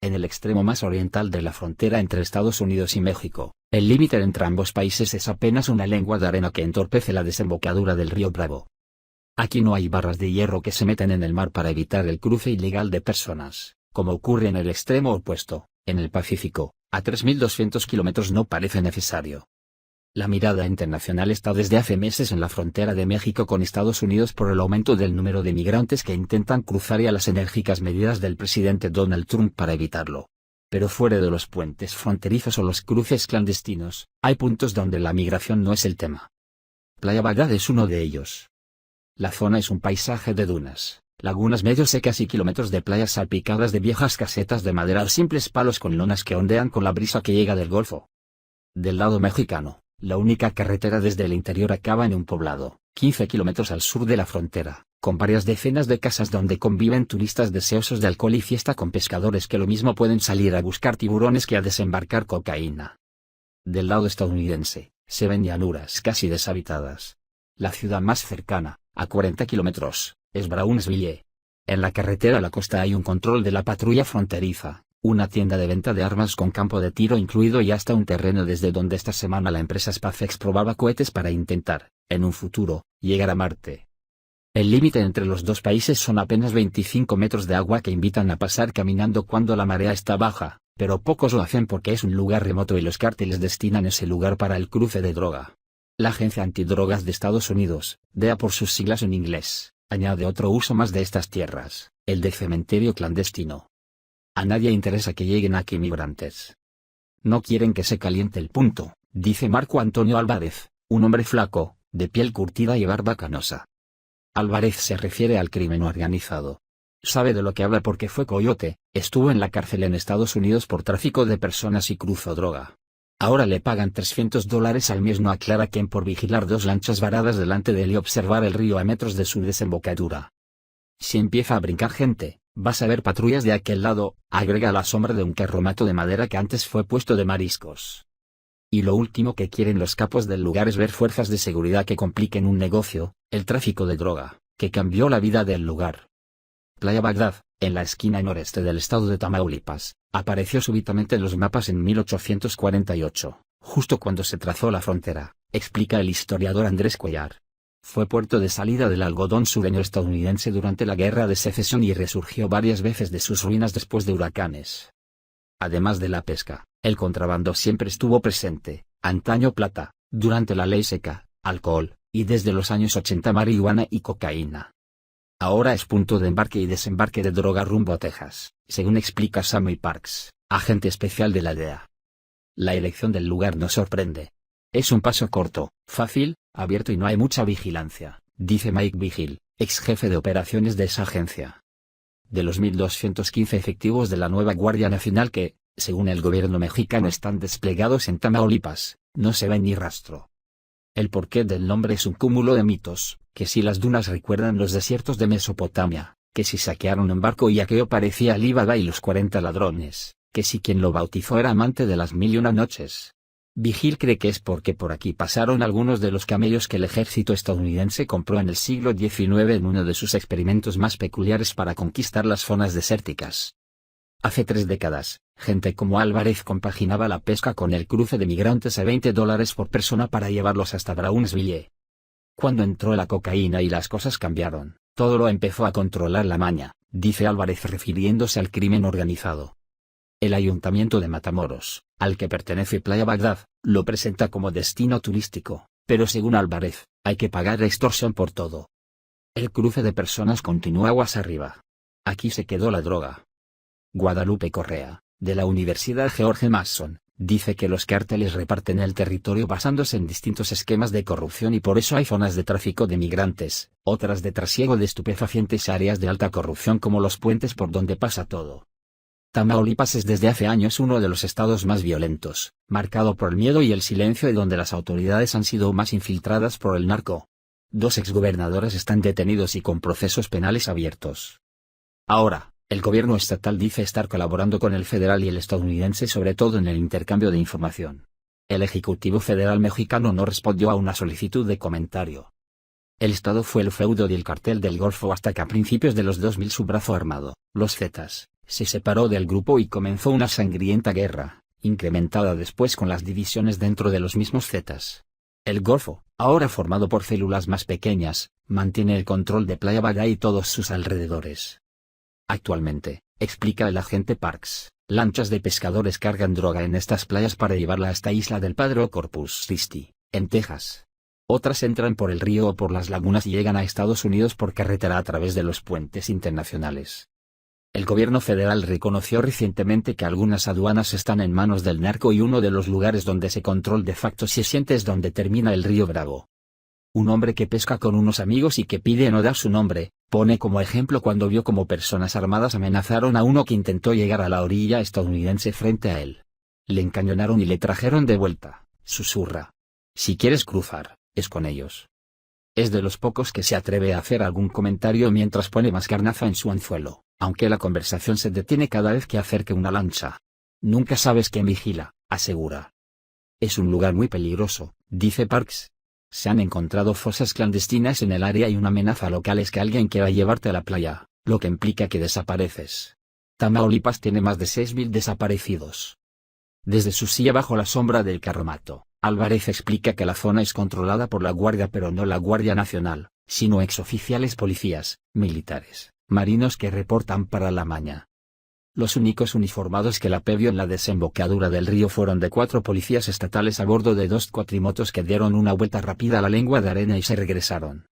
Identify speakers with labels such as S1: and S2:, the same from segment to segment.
S1: en el extremo más oriental de la frontera entre Estados Unidos y México. El límite entre ambos países es apenas una lengua de arena que entorpece la desembocadura del río Bravo. Aquí no hay barras de hierro que se meten en el mar para evitar el cruce ilegal de personas, como ocurre en el extremo opuesto, en el Pacífico, a 3.200 kilómetros no parece necesario. La mirada internacional está desde hace meses en la frontera de México con Estados Unidos por el aumento del número de migrantes que intentan cruzar y a las enérgicas medidas del presidente Donald Trump para evitarlo. Pero fuera de los puentes fronterizos o los cruces clandestinos, hay puntos donde la migración no es el tema. Playa Bagdad es uno de ellos. La zona es un paisaje de dunas, lagunas medio secas y kilómetros de playas salpicadas de viejas casetas de madera o simples palos con lonas que ondean con la brisa que llega del Golfo. Del lado mexicano, la única carretera desde el interior acaba en un poblado, 15 kilómetros al sur de la frontera, con varias decenas de casas donde conviven turistas deseosos de alcohol y fiesta con pescadores que lo mismo pueden salir a buscar tiburones que a desembarcar cocaína. Del lado estadounidense, se ven llanuras casi deshabitadas. La ciudad más cercana, a 40 kilómetros, es Brownsville. En la carretera a la costa hay un control de la patrulla fronteriza, una tienda de venta de armas con campo de tiro incluido y hasta un terreno desde donde esta semana la empresa SpaceX probaba cohetes para intentar, en un futuro, llegar a Marte. El límite entre los dos países son apenas 25 metros de agua que invitan a pasar caminando cuando la marea está baja, pero pocos lo hacen porque es un lugar remoto y los cárteles destinan ese lugar para el cruce de droga. La Agencia Antidrogas de Estados Unidos, DEA por sus siglas en inglés, añade otro uso más de estas tierras, el de cementerio clandestino. A nadie interesa que lleguen aquí migrantes. No quieren que se caliente el punto, dice Marco Antonio Álvarez, un hombre flaco, de piel curtida y barba canosa. Álvarez se refiere al crimen organizado. Sabe de lo que habla porque fue coyote, estuvo en la cárcel en Estados Unidos por tráfico de personas y cruzó droga. Ahora le pagan $300 al mes, no aclara quién, por vigilar dos lanchas varadas delante de él y observar el río a metros de su desembocadura. Si empieza a brincar gente, vas a ver patrullas de aquel lado, agrega a la sombra de un carromato de madera que antes fue puesto de mariscos. Y lo último que quieren los capos del lugar es ver fuerzas de seguridad que compliquen un negocio, el tráfico de droga, que cambió la vida del lugar. Playa Bagdad, en la esquina noreste del estado de Tamaulipas, apareció súbitamente en los mapas en 1848, justo cuando se trazó la frontera, explica el historiador Andrés Cuellar. Fue puerto de salida del algodón sureño estadounidense durante la Guerra de Secesión y resurgió varias veces de sus ruinas después de huracanes. Además de la pesca, el contrabando siempre estuvo presente, antaño plata, durante la ley seca, alcohol, y desde los años 80 marihuana y cocaína. Ahora es punto de embarque y desembarque de droga rumbo a Texas, según explica Sammy Parks, agente especial de la DEA. La elección del lugar no sorprende. Es un paso corto, fácil, abierto y no hay mucha vigilancia, dice Mike Vigil, ex jefe de operaciones de esa agencia. De los 1.215 efectivos de la nueva Guardia Nacional que, según el gobierno mexicano, están desplegados en Tamaulipas, no se ve ni rastro. El porqué del nombre es un cúmulo de mitos, que si las dunas recuerdan los desiertos de Mesopotamia, que si saquearon un barco y aquello parecía Alí Baba y los 40 ladrones, que si quien lo bautizó era amante de las 1001 noches. Vigil cree que es porque por aquí pasaron algunos de los camellos que el ejército estadounidense compró en el siglo XIX en uno de sus experimentos más peculiares para conquistar las zonas desérticas. Hace 3 décadas, gente como Álvarez compaginaba la pesca con el cruce de migrantes a $20 por persona para llevarlos hasta Brownsville. Cuando entró la cocaína y las cosas cambiaron, todo lo empezó a controlar la maña, dice Álvarez refiriéndose al crimen organizado. El ayuntamiento de Matamoros, al que pertenece Playa Bagdad, lo presenta como destino turístico, pero según Álvarez, hay que pagar extorsión por todo. El cruce de personas continúa aguas arriba. Aquí se quedó la droga. Guadalupe Correa, de la Universidad George Mason, dice que los cárteles reparten el territorio basándose en distintos esquemas de corrupción y por eso hay zonas de tráfico de migrantes, otras de trasiego de estupefacientes y áreas de alta corrupción como los puentes por donde pasa todo. Tamaulipas es desde hace años uno de los estados más violentos, marcado por el miedo y el silencio y donde las autoridades han sido más infiltradas por el narco. 2 exgobernadores están detenidos y con procesos penales abiertos. Ahora, el gobierno estatal dice estar colaborando con el federal y el estadounidense sobre todo en el intercambio de información. El Ejecutivo Federal mexicano no respondió a una solicitud de comentario. El estado fue el feudo del cartel del Golfo hasta que a principios de los 2000 su brazo armado, los Zetas, se separó del grupo y comenzó una sangrienta guerra, incrementada después con las divisiones dentro de los mismos Zetas. El Golfo, ahora formado por células más pequeñas, mantiene el control de Playa Baga y todos sus alrededores. Actualmente, explica el agente Parks, lanchas de pescadores cargan droga en estas playas para llevarla hasta Isla del Padre o Corpus Christi, en Texas. Otras entran por el río o por las lagunas y llegan a Estados Unidos por carretera a través de los puentes internacionales. El gobierno federal reconoció recientemente que algunas aduanas están en manos del narco y uno de los lugares donde se control de facto se siente es donde termina el río Bravo. Un hombre que pesca con unos amigos y que pide no dar su nombre, pone como ejemplo cuando vio como personas armadas amenazaron a uno que intentó llegar a la orilla estadounidense frente a él. Le encañonaron y le trajeron de vuelta, susurra. Si quieres cruzar, es con ellos. Es de los pocos que se atreve a hacer algún comentario mientras pone más carnaza en su anzuelo, aunque la conversación se detiene cada vez que acerque una lancha. Nunca sabes quién vigila, asegura. Es un lugar muy peligroso, dice Parks. Se han encontrado fosas clandestinas en el área y una amenaza local es que alguien quiera llevarte a la playa, lo que implica que desapareces. Tamaulipas tiene más de 6.000 desaparecidos. Desde su silla bajo la sombra del carromato, Álvarez explica que la zona es controlada por la Guardia pero no la Guardia Nacional, sino exoficiales policías, militares, marinos que reportan para la maña. Los únicos uniformados que la vio en la desembocadura del río fueron de 4 policías estatales a bordo de 2 cuatrimotos que dieron una vuelta rápida a la lengua de arena y se regresaron.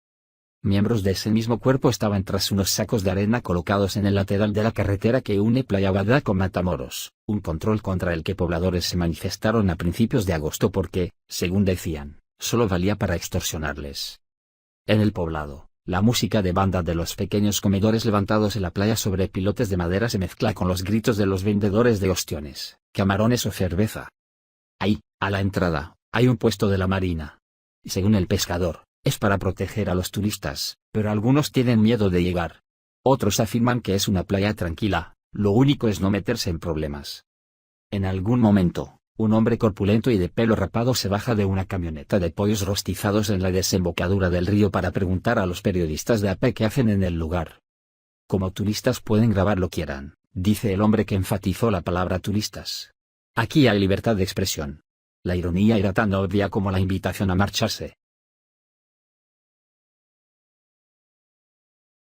S1: Miembros de ese mismo cuerpo estaban tras unos sacos de arena colocados en el lateral de la carretera que une Playa Baga con Matamoros, un control contra el que pobladores se manifestaron a principios de agosto porque, según decían, solo valía para extorsionarles. En el poblado, la música de banda de los pequeños comedores levantados en la playa sobre pilotes de madera se mezcla con los gritos de los vendedores de ostiones, camarones o cerveza. Ahí, a la entrada, hay un puesto de la marina. Según el pescador, es para proteger a los turistas, pero algunos tienen miedo de llegar. Otros afirman que es una playa tranquila, lo único es no meterse en problemas. En algún momento, un hombre corpulento y de pelo rapado se baja de una camioneta de pollos rostizados en la desembocadura del río para preguntar a los periodistas de AP qué hacen en el lugar. Como turistas pueden grabar lo quieran, dice el hombre que enfatizó la palabra turistas. Aquí hay libertad de expresión. La ironía era tan obvia como la invitación a marcharse.